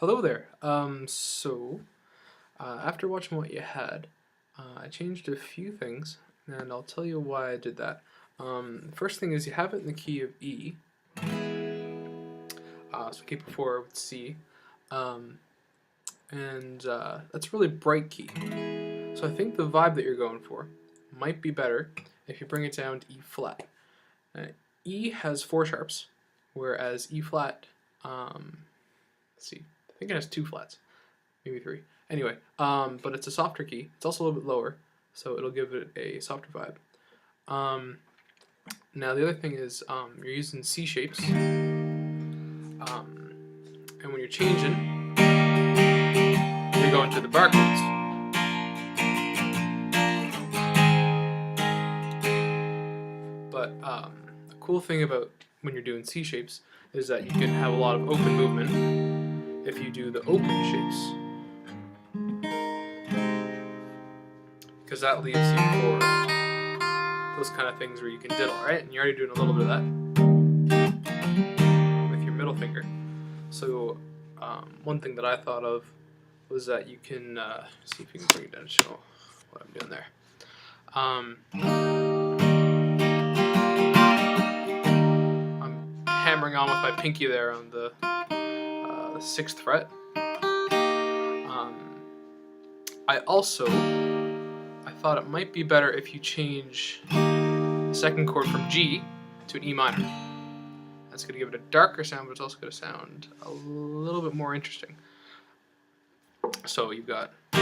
Hello there. After watching what you had, I changed a few things, and I'll tell you why I did that. First thing is you have it in the key of E, so key before with C, and that's a really bright key. So I think the vibe that you're going for might be better if you bring it down to E flat. E has 4 sharps, whereas E flat, let's see, I think it has 2 flats, maybe 3. Anyway, but it's a softer key. It's also a little bit lower, so it'll give it a softer vibe. Now the other thing is you're using C shapes, and when you're changing, you're going to the bar chords. But a cool thing about when you're doing C shapes is that you can have a lot of open movement if you do the open shapes, because that leaves you for those kind of things where you can diddle, right? And you're already doing a little bit of that with your middle finger. So one thing that I thought of was that you can see if you can bring it down and show what I'm doing there. I'm hammering on with my pinky there on the 6th fret. I thought it might be better if you change the 2nd chord from G to an E minor. That's going to give it a darker sound, but it's also going to sound a little bit more interesting. So you've got see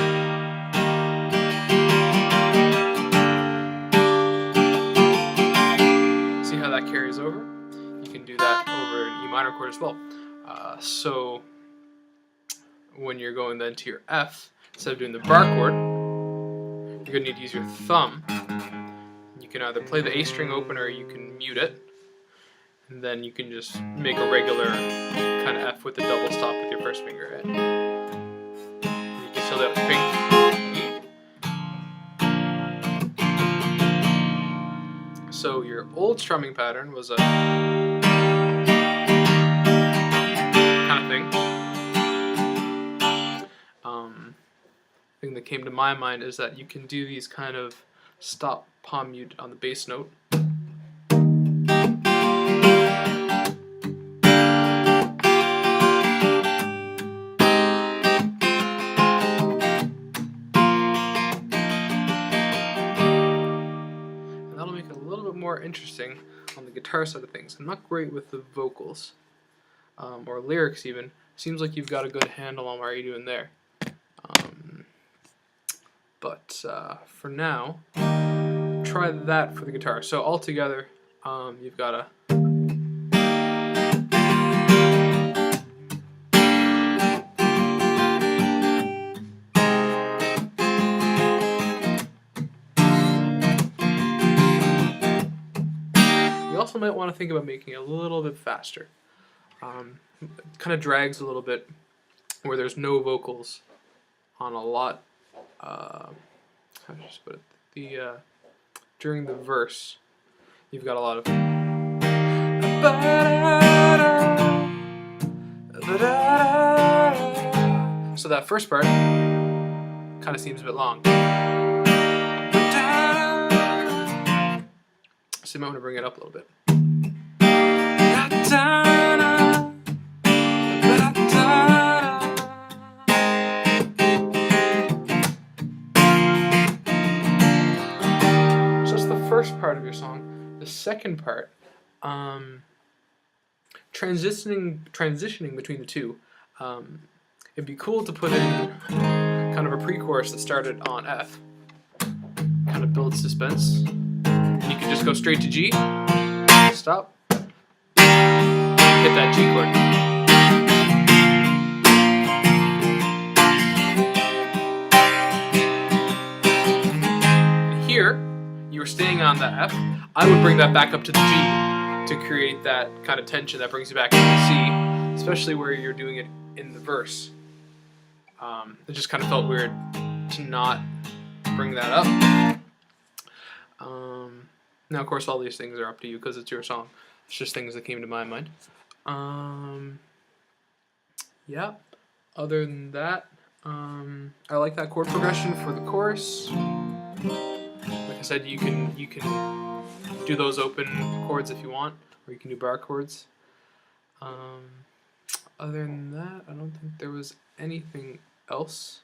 how that carries over? You can do that over an E minor chord as well. So when you're going then to your F, instead of doing the bar chord, you're going to need to use your thumb. You can either play the A string open or you can mute it. And then you can just make a regular kind of F with a double stop with your first finger. Right? You can still do that with pink. So your old strumming pattern was a kind of thing. Thing that came to my mind is that you can do these kind of stop palm mute on the bass note. And that'll make it a little bit more interesting on the guitar side of things. I'm not great with the vocals or lyrics even. Seems like you've got a good handle on what you're doing there. But for now, try that for the guitar. So altogether, you've got a you also might want to think about making it a little bit faster. It kind of drags a little bit where there's no vocals on a lot. How should I just put it? During the verse, you've got a lot of. So that first part kind of seems a bit long. So you might want to bring it up a little bit. First part of your song. The second part, transitioning between the two, it'd be cool to put in kind of a pre-chorus that started on F, kind of builds suspense, and you can just go straight to G, stop, hit that G chord. And here, you were staying on that F, I would bring that back up to the G to create that kind of tension that brings you back into the C, especially where you're doing it in the verse. It just kind of felt weird to not bring that up. Now, of course, all these things are up to you because it's your song. It's just things that came to my mind. Yeah. Other than that, I like that chord progression for the chorus. Like I said, you can do those open chords if you want, or you can do bar chords. Other than that, I don't think there was anything else.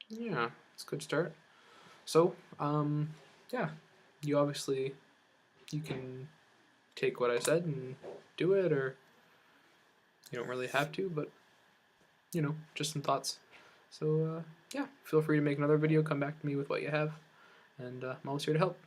Yeah, it's a good start. So, yeah, you can take what I said and do it, or you don't really have to, but just some thoughts. So, yeah, feel free to make another video, come back to me with what you have, and I'm always here to help.